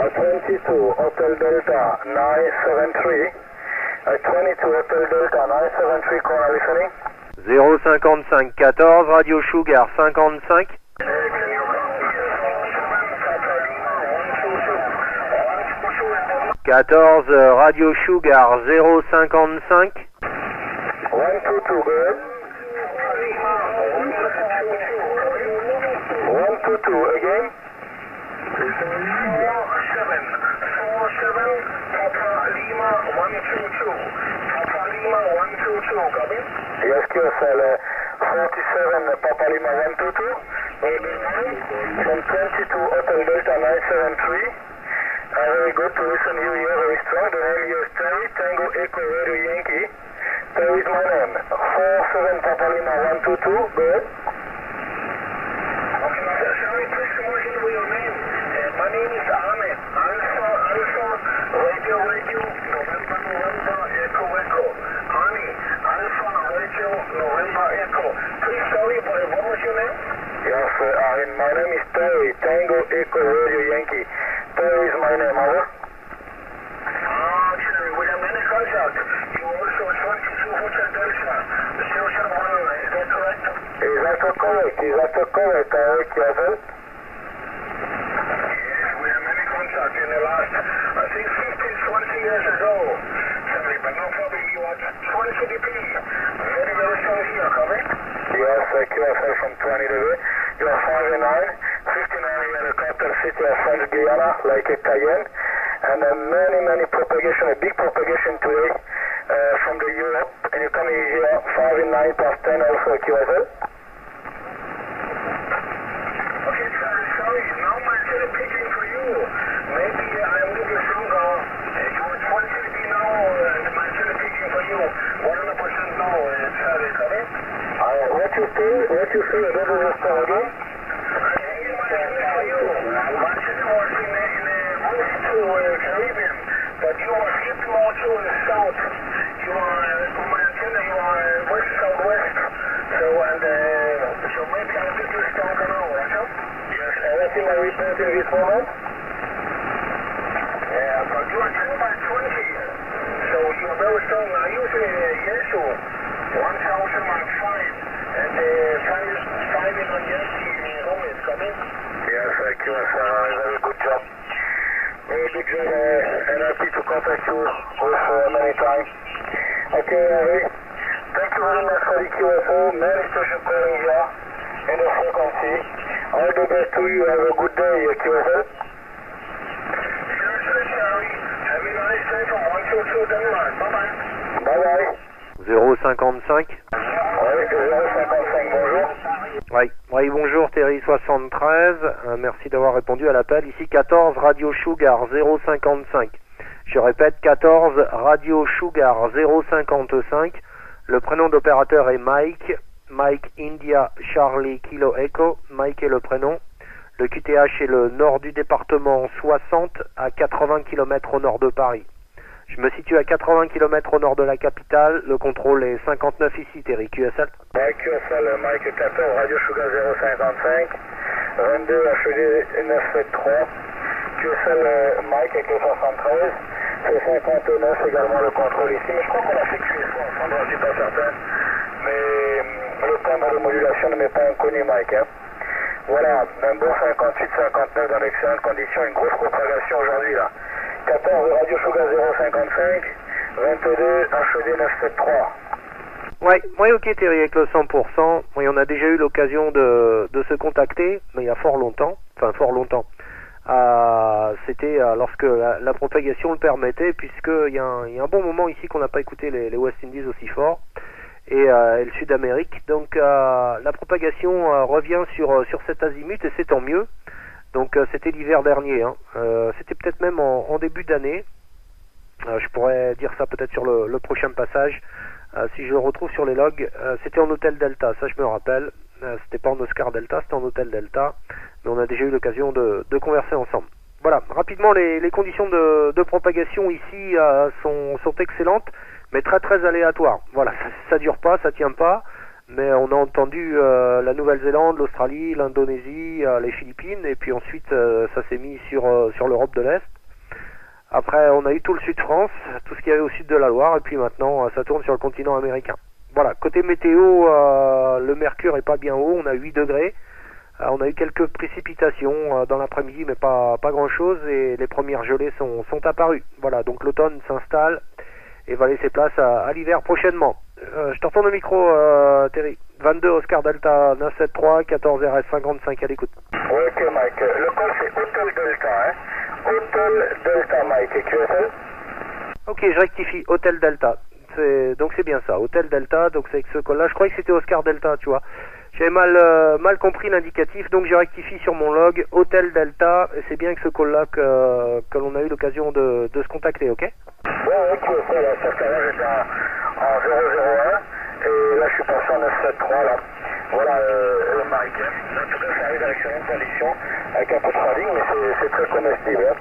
22 Hotel Delta 973. 22 Hotel Delta 973, call listening. 055 14, Radio Sugar 55. 14, Radio Sugar 055. 122, good. 122, again. 4747, Papa Lima 122. Papa Lima 122, copy? Yes, QSL 47, Papa Lima 122. From 22 Hotel Delta 973. Very good to listen to you here, very strong. The name here is Terry, Tango Echo Radio Yankee. Terry is my name. 47 Papa Lima 122, good. Okay, sorry, please come on with your name. My name is Ahmed. Alpha, Radio, November, Echo, Echo. Honey, Alpha, Radio, November, Echo. Please tell me, what was your name? Yes, my name is Terry, Tango Echo Radio Yankee. Terry is my name, over. Terry, we have many contact. You also 22 Hotel Delta, 071, is that correct? Is that correct? Terry, careful. Yes, we have many contacts in the last, I think 15, 20 years ago. Terry, but no problem, you are 20 dB. Very, very strong here, correct? Yes, QSL from 20 dB. You are 5 and 9. 59 in the capital city of French Guiana, like a Cayenne, and many propagation, a big propagation today from the Europe, and you're coming here 5 and 9 past 10 also QSL. Okay, sorry, now my television for you. Maybe I'm a little stronger. You are 20 dB now, and my television for you 100% now, sorry, correct? What you say, I don't understand again. Caribbean, but you are hit more to the south. You are Montana, you are west southwest. So maybe I'll get you stronger now, right? Yes, everything I report in this moment. Yeah, but you are 10 by 20. So you are very strong. I use Yesu 1005 and 5 in on Yankee home is coming. Yes, very good job. Very big job, and happy to contact you with many times. Okay, Henry. Thank you very much for the QSO. Many stations calling here in the frequency. All the best to you. Have a good day, QSO. Have a nice day from 122 Denmark. Bye-bye. Bye-bye. 055. Oui, 055, bonjour. Oui, bonjour Terry 73, merci d'avoir répondu à l'appel. Ici 14 Radio Sugar 055. Je répète 14 Radio Sugar 055. Le prénom d'opérateur est Mike. Mike India Charlie Kilo Echo. Mike est le prénom. Le QTH est le nord du département 60 à 80 km au nord de Paris. Je me situe à 80 km au nord de la capitale. Le contrôle est 59 ici, Terry. QSL. Ouais, QSL, Mike 14, Radio Sugar 055, 22 HED 973. QSL, Mike avec le 73, c'est 59 également le contrôle ici. Mais je crois qu'on a fait QSL ensemble, je ne suis pas certain. Mais le timbre de modulation ne m'est pas inconnu, Mike. Hein. Voilà, un bon 58-59 dans d'excellentes conditions, une grosse propagation aujourd'hui là. 14 Radio Sugar 055, 22 HED 973. Oui, ok Terry, avec le 100%. Oui, on a déjà eu l'occasion de se contacter, mais il y a fort longtemps. C'était lorsque la propagation le permettait, puisqu'il y a un bon moment ici qu'on n'a pas écouté les West Indies aussi fort, et le Sud-Amérique. Donc la propagation revient sur cet azimut, et c'est tant mieux. Donc c'était l'hiver dernier, hein. C'était peut-être même en début d'année. Je pourrais dire ça peut-être sur le prochain passage. Si je le retrouve sur les logs, c'était en Hôtel Delta, ça je me rappelle. C'était pas en Oscar Delta, c'était en Hôtel Delta. Mais on a déjà eu l'occasion de converser ensemble. Voilà, rapidement les conditions de propagation ici sont excellentes, mais très aléatoires. Voilà, ça dure pas, ça tient pas. mais on a entendu la Nouvelle-Zélande, l'Australie, l'Indonésie, les Philippines, et puis ensuite ça s'est mis sur l'Europe de l'Est. Après on a eu tout le sud de France, tout ce qu'il y avait au sud de la Loire, et puis maintenant ça tourne sur le continent américain. Voilà, côté météo, le mercure est pas bien haut, on a 8 degrés. On a eu quelques précipitations dans l'après-midi, mais pas grand-chose, et les premières gelées sont apparues. Voilà, donc l'automne s'installe et va laisser place à l'hiver prochainement. Je te retourne le micro, Terry. 22 Oscar Delta 973, 14 RS 55 à l'écoute. Ok Mike, le call c'est Hotel Delta, hein. Hotel Delta Mike, et QSL? Ok, je rectifie, Hotel Delta. Donc c'est bien ça, Hotel Delta, donc c'est avec ce call-là. Je croyais que c'était Oscar Delta, tu vois. J'avais mal compris l'indicatif, donc je rectifie sur mon log Hotel Delta, et c'est bien que ce call-là que l'on a eu l'occasion de se contacter, ok? Ouais, QSL, là, sauf que là j'étais en 001, et là je suis passé en 973, là. Voilà, Mike, là tout ça arrive avec une condition, avec un peu de trading, mais c'est très comestible, hein.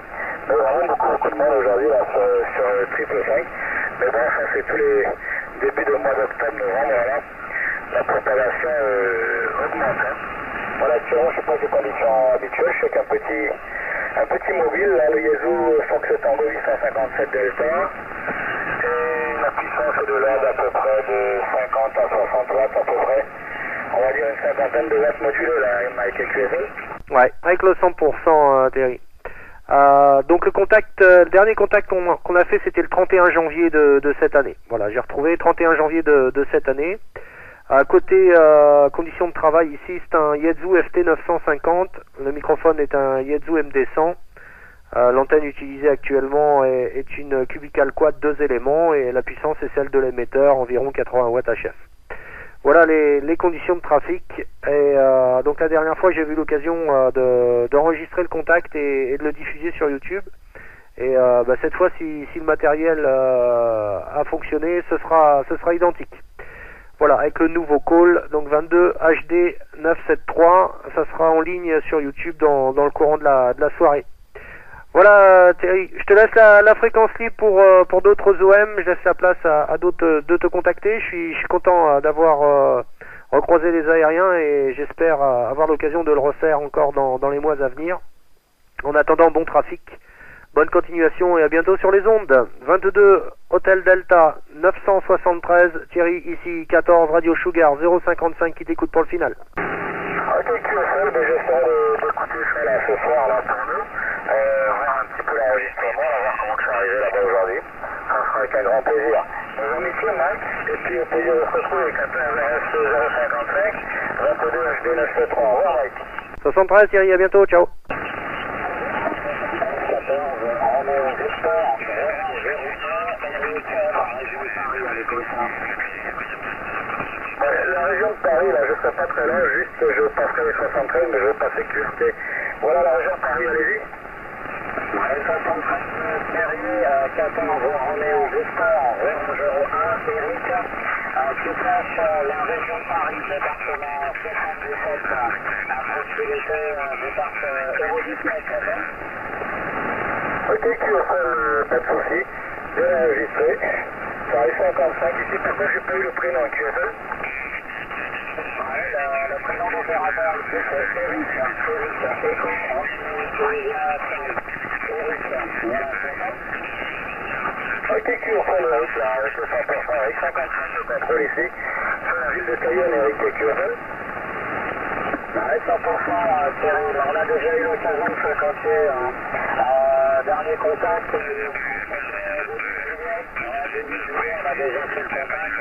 Mais vraiment beaucoup de monde aujourd'hui, là, sur triple 5. Mais bon, ça c'est tous les débuts de mois d'octobre, novembre, voilà. La propagation augmente. Hein. Voilà, actuellement, je suis pas des conditions habituelles. Je suis avec un petit mobile, là, le Yaesu Fox Tango 857 Delta. Et la puissance est de l'ordre à peu près de 50 à 60 watts, à peu près. On va dire une cinquantaine de watts modulés, là, Mike et QSL. Ouais, avec le 100%, Terry. Donc le dernier contact qu'on a fait, c'était le 31 janvier de cette année. Voilà, j'ai retrouvé 31 janvier de cette année. À côté conditions de travail ici, c'est un Yaesu FT 950. Le microphone est un Yaesu MD100. L'antenne utilisée actuellement est une Cubical Quad 2 éléments et la puissance est celle de l'émetteur, environ 80 watts HF. Voilà les conditions de trafic. Et donc la dernière fois, j'ai eu l'occasion d'enregistrer le contact et de le diffuser sur YouTube. Et cette fois, si le matériel a fonctionné, ce sera identique. Voilà, avec le nouveau call, donc 22 HD 973, ça sera en ligne sur YouTube dans le courant de la soirée. Voilà, Terry, je te laisse la fréquence libre pour d'autres OM, je laisse la place à d'autres de te contacter. Je suis content d'avoir recroisé les aériens et j'espère avoir l'occasion de le refaire encore dans les mois à venir. En attendant, bon trafic. Bonne continuation et à bientôt sur les ondes. 22 Hotel Delta 973, Thierry ici 14 Radio Sugar 055 qui t'écoute pour le final. Ok QSL, j'essaie d'écouter ça là, ce soir là pour nous, voir un petit peu l'enregistrement, voir comment que c'est arrivé là-bas aujourd'hui. Ça sera avec un grand plaisir. Nos amitiés Mike, et puis au plaisir de se retrouver avec un RS 055, 22 HD 973. Au revoir Mike. 73 Thierry, à bientôt, ciao. La région de Paris, là, je serai pas très loin, juste je passerai les 73, mais je vais passer QRT. Voilà la région de Paris, allez-y. 73, Paris, 14, Roméo, Victor, 001, Eric, qui passe la région de Paris, département 77, à proximité du parc Hérodotus. Ok, QSL, pas de soucis, bien enregistré. Paris 55, ici, pourquoi j'ai pas eu le prénom QSL? Le prénom d'opérateur ici, c'est Eric. Ok, QSL, Eric, là, avec le 100%, Eric 55, je contrôle ici, sur la ville de Cayenne, Eric et QSL. Avec 100%, Thierry, on a déjà eu l'occasion de fréquenter dernier contact. Début juillet, on a déjà fait le contact.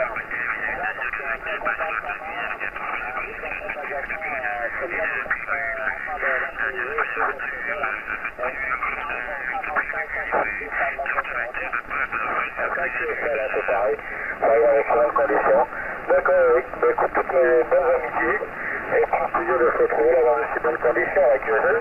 Voilà, donc un contact pas mal. La propagation, c'est bien de enfin de l'intégrer sur le sujet là. C'est pareil. Pareil dans l'excellente condition. D'accord, Eric. Écoute, toutes mes bonnes amitiés. Et prends plaisir de se retrouver là dans de si bonnes conditions avec QSL.